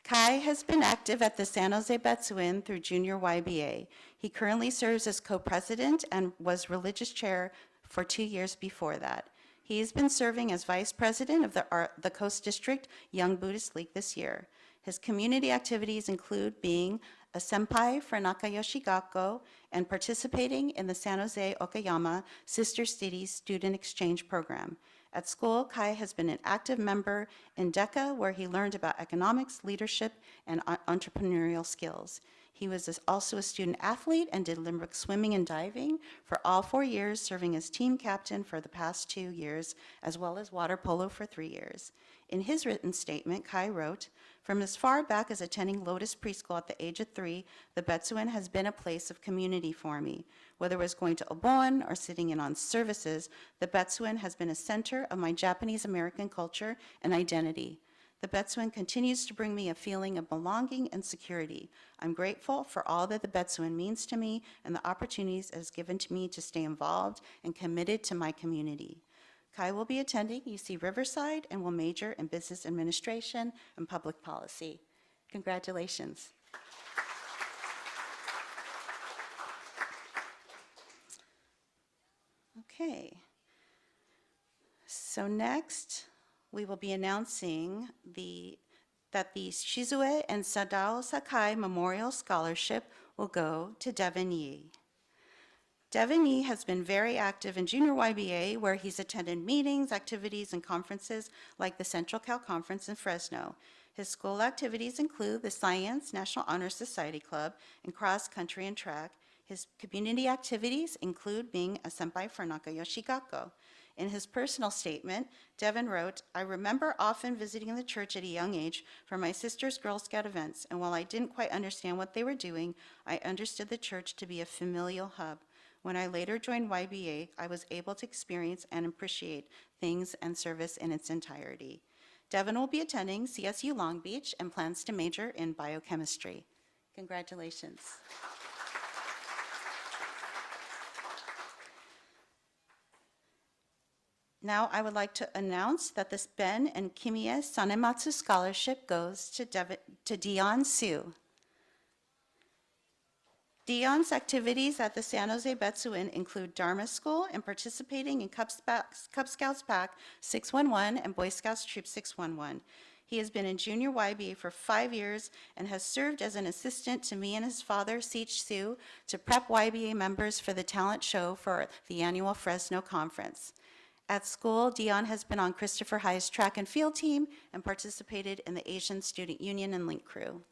Kai has been active at the San Jose Betsuin through junior YBA. He currently serves as co-president and was religious chair for 2 years before that. He has been serving as vice president of the Coast District Young Buddhist League this year. His community activities include being a senpai for Nakayoshi Gakko and participating in the San Jose Okayama Sister Cities Student Exchange Program. At school, Kai has been an active member in DECA, where he learned about economics, leadership, and entrepreneurial skills. He was also a student athlete and did Limerick swimming and diving for all 4 years, serving as team captain for the past 2 years, as well as water polo for 3 years. In his written statement, Kai wrote, "From as far back as attending Lotus Preschool at the age of 3, the Betsuin has been a place of community for me. Whether it was going to Obon or sitting in on services, the Betsuin has been a center of my Japanese-American culture and identity. The Betsuin continues to bring me a feeling of belonging and security. I'm grateful for all that the Betsuin means to me and the opportunities it has given to me to stay involved and committed to my community." Kai will be attending UC Riverside and will major in business administration and public policy. Congratulations. Okay. So next, we will be announcing that the Shizue and Sadao Sakai Memorial Scholarship will go to Devin Yee. Devin Yee has been very active in junior YBA, where he's attended meetings, activities, and conferences like the Central Cal Conference in Fresno. His school activities include the Science National Honor Society Club and cross country and track. His community activities include being a senpai for Nakayoshi Gakko. In his personal statement, Devin wrote, "I remember often visiting the church at a young age for my sister's Girl Scout events, and while I didn't quite understand what they were doing, I understood the church to be a familial hub. When I later joined YBA, I was able to experience and appreciate things and service in its entirety." Devin will be attending CSU Long Beach and plans to major in biochemistry. Congratulations. Now I would like to announce that this Ben and Kimie Sanematsu Scholarship goes to Dion Su. Dion's activities at the San Jose Betsuin include Dharma School and participating in Cub Scouts Pack 611 and Boy Scouts Troop 611. He has been in junior YBA for 5 years and has served as an assistant to me and his father, Seech Su, to prep YBA members for the talent show for the annual Fresno conference. At school, Dion has been on Christopher High's track and field team and participated in the Asian Student Union and Link Crew.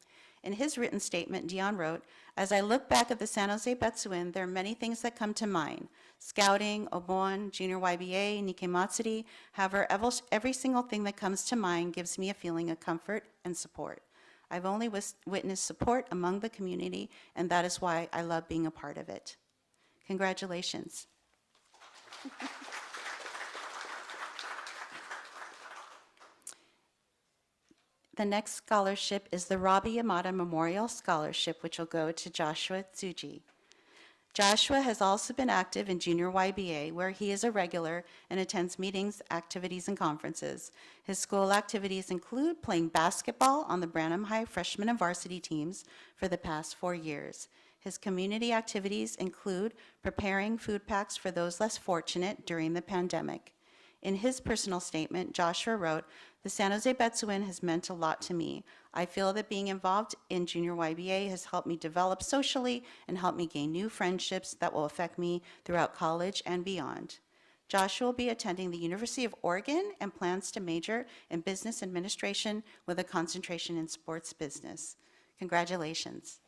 In his written statement, Dion wrote, "As I look back at the San Jose Betsuin, there are many things that come to mind. Scouting, Obon, Junior YBA, Nikkei Matsuri. However, every single thing that comes to mind gives me a feeling of comfort and support. I've only witnessed support among the community, and that is why I love being a part of it." Congratulations. The next scholarship is the Robbie Yamada Memorial Scholarship, which will go to Joshua Tsuji. Joshua has also been active in junior YBA, where he is a regular and attends meetings, activities, and conferences. His school activities include playing basketball on the Branham High freshman and varsity teams for the past 4 years. His community activities include preparing food packs for those less fortunate during the pandemic. In his personal statement, Joshua wrote, "The San Jose Betsuin has meant a lot to me. I feel that being involved in junior YBA has helped me develop socially and helped me gain new friendships that will affect me throughout college and beyond." Joshua will be attending the University of Oregon and plans to major in business administration with a concentration in sports business. Congratulations.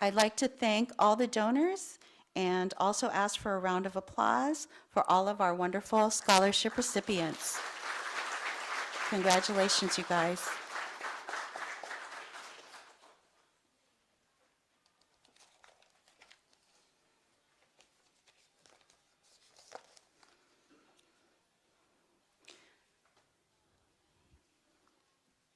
I'd like to thank all the donors and also ask for a round of applause for all of our wonderful scholarship recipients. Congratulations, you guys.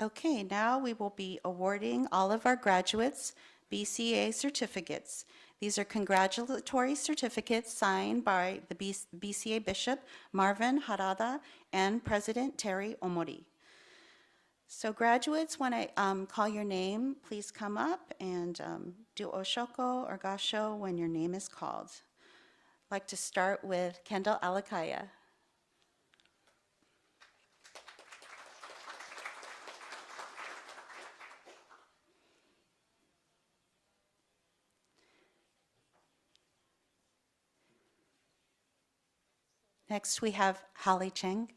Okay, now we will be awarding all of our graduates BCA certificates. These are congratulatory certificates signed by the BCA Bishop Marvin Harada and President Terry Omori. So graduates, when I call your name, please come up and do oshoko or gasho when your name is called. I'd like to start with Kendall Alakaya. Next, we have Holly Cheng.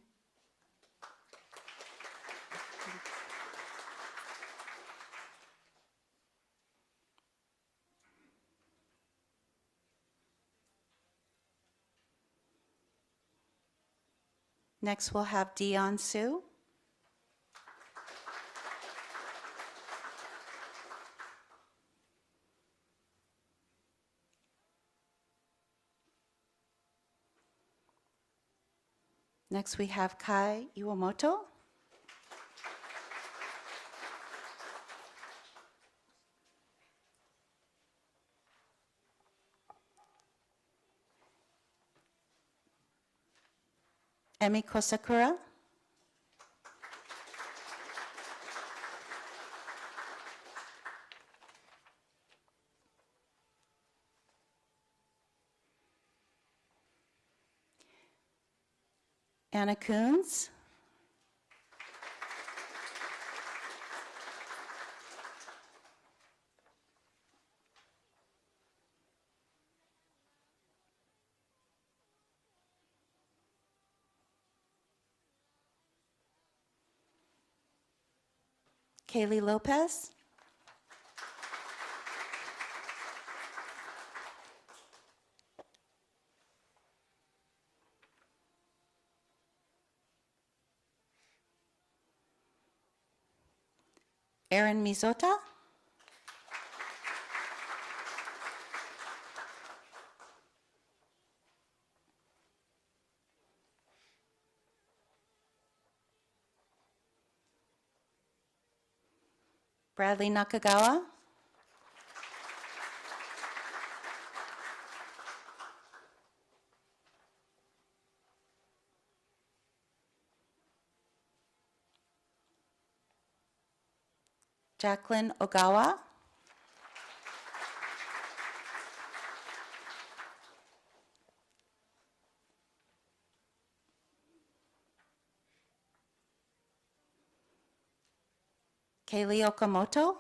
Next, we'll have Dion Su. Next, we have Kai Iwamoto. Emiko Sakura. Anna Coons. Kaylee Lopez. Aaron Mizota. Bradley Nakagawa. Jacqueline Ogawa. Kaylee Okamoto.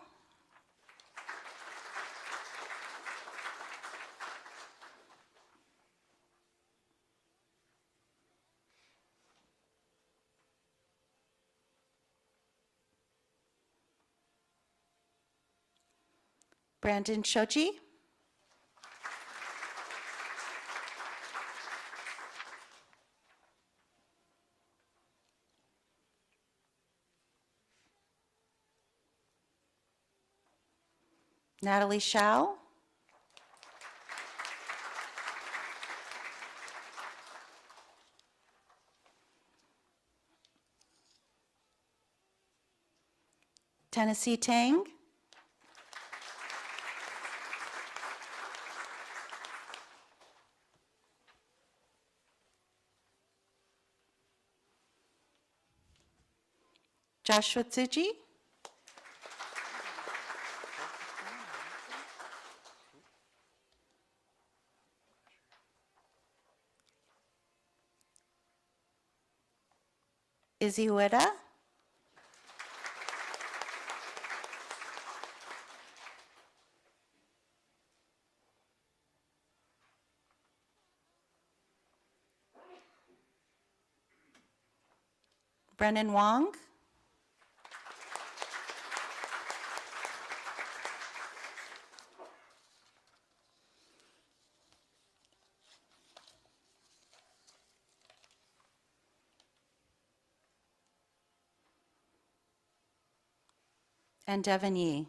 Brandon Shoji. Natalie Shao. Tennessee Tang. Joshua Tsuji. Izzy Ueda. Brennan Wong. and Devin Yee.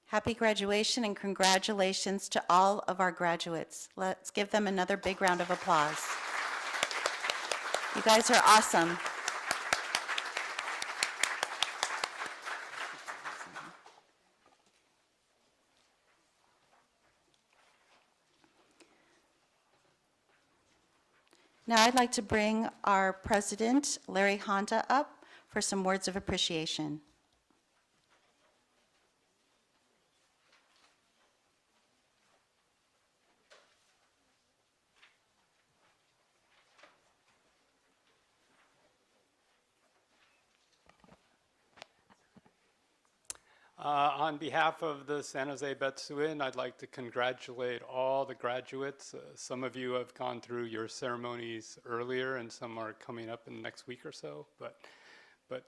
Happy graduation and congratulations to all of our graduates. Let's give them another big round of applause. You guys are awesome. Now I'd like to bring our president, Larry Handa, up for some words of appreciation. On behalf of the San Jose Betsuin, I'd like to congratulate all the graduates. Some of you have gone through your ceremonies earlier, and some are coming up in the next week or so, but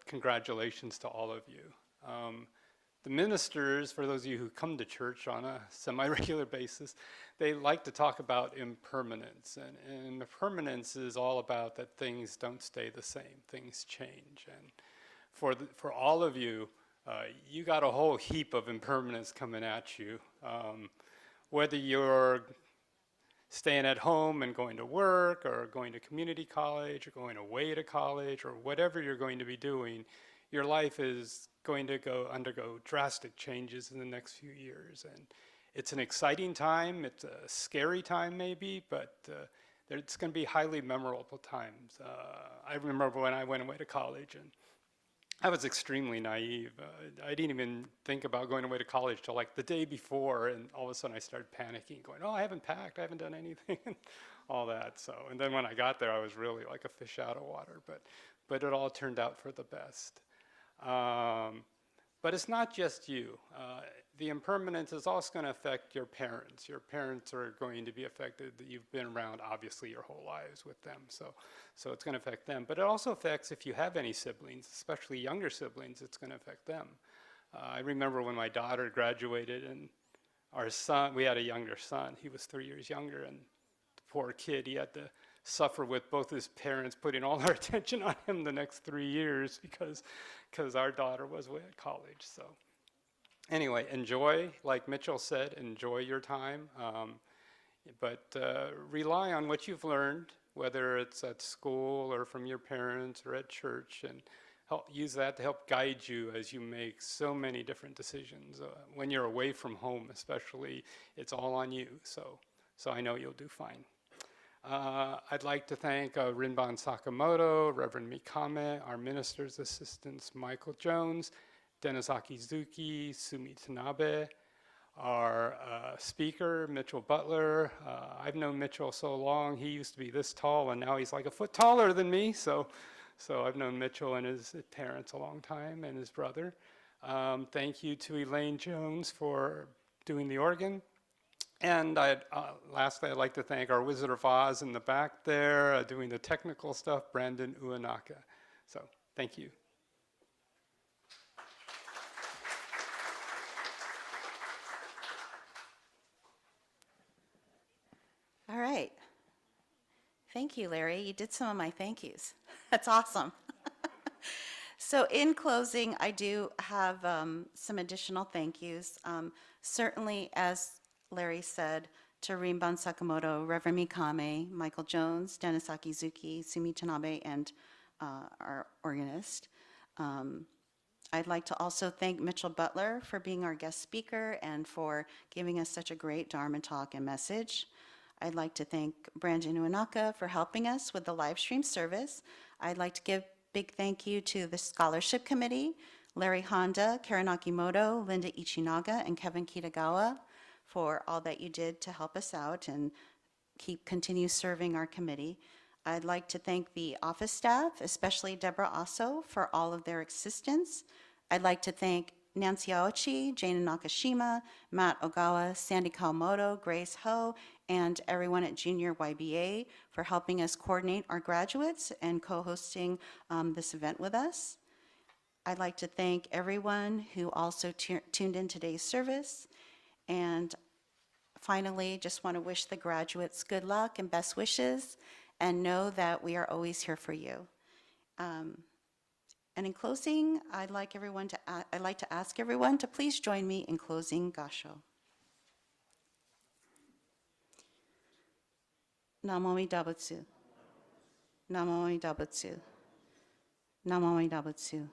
congratulations to all of you. The ministers, for those of you who come to church on a semi-regular basis, they like to talk about impermanence, and impermanence is all about that things don't stay the same, things change. And for all of you, you got a whole heap of impermanence coming at you. Whether you're staying at home and going to work, or going to community college, or going away to college, or whatever you're going to be doing, your life is going to undergo drastic changes in the next few years. And it's an exciting time, it's a scary time maybe, but it's going to be highly memorable times. I remember when I went away to college, and I was extremely naive. I didn't even think about going away to college till like the day before, and all of a sudden I started panicking, going, oh, I haven't packed, I haven't done anything, all that. So, and then when I got there, I was really like a fish out of water, but it all turned out for the best. But it's not just you. The impermanence is also going to affect your parents. Your parents are going to be affected. You've been around, obviously, your whole lives with them, so it's going to affect them. But it also affects, if you have any siblings, especially younger siblings, it's going to affect them. I remember when my daughter graduated, and our son, we had a younger son. He was 3 years younger, and the poor kid, he had to suffer with both his parents putting all their attention on him the next 3 years because our daughter was away at college. So anyway, enjoy, like Mitchell said, enjoy your time, but rely on what you've learned, whether it's at school or from your parents or at church, and use that to help guide you as you make so many different decisions. When you're away from home especially, it's all on you, so I know you'll do fine. I'd like to thank Rinban Sakamoto, Reverend Mikame, our minister's assistants, Michael Jones, Dennis Akizuki, Sumi Tanabe, our speaker, Mitchell Butler. I've known Mitchell so long. He used to be this tall, and now he's like a foot taller than me. So I've known Mitchell and his parents a long time, and his brother. Thank you to Elaine Jones for doing the organ. And lastly, I'd like to thank our Wizard of Oz in the back there, doing the technical stuff, Brandon Uenaka. So thank you. All right. Thank you, Larry. You did some of my thank yous. That's awesome. So in closing, I do have some additional thank yous. Certainly, as Larry said, to Rinban Sakamoto, Reverend Mikame, Michael Jones, Dennis Akizuki, Sumi Tanabe, and our organist. I'd like to also thank Mitchell Butler for being our guest speaker and for giving us such a great Dharma talk and message. I'd like to thank Brandon Uenaka for helping us with the live stream service. I'd like to give big thank you to the Scholarship Committee, Larry Handa, Karen Akimoto, Linda Ichinaga, and Kevin Kitagawa for all that you did to help us out and continue serving our committee. I'd like to thank the office staff, especially Deborah Osso, for all of their assistance. I'd like to thank Nancy Aochi, Jane Nakashima, Matt Ogawa, Sandy Kawamoto, Grace Ho, and everyone at Junior YBA for helping us coordinate our graduates and co-hosting this event with us. I'd like to thank everyone who also tuned in today's service. And finally, just want to wish the graduates good luck and best wishes, and know that we are always here for you. And in closing, I'd like to ask everyone to please join me in closing Gassho. Namu Amida Butsu. Namu Amida Butsu. Namu Amida Butsu.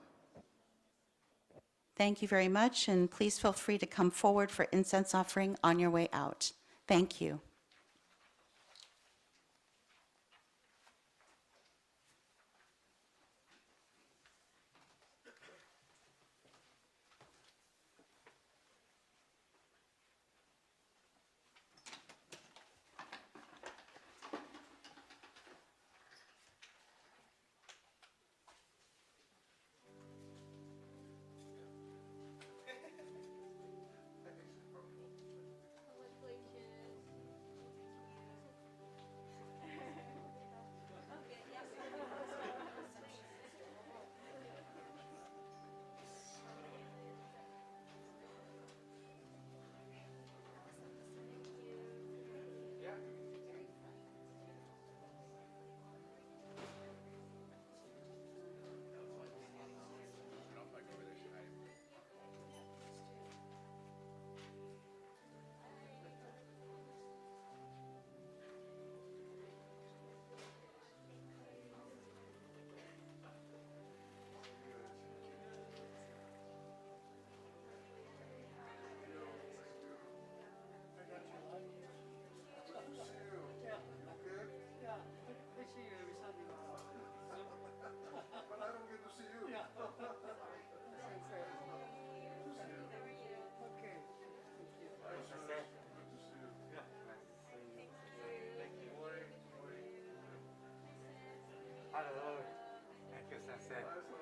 Thank you very much, and please feel free to come forward for incense offering on your way out. Thank you. Hello. Thank you, Sensei.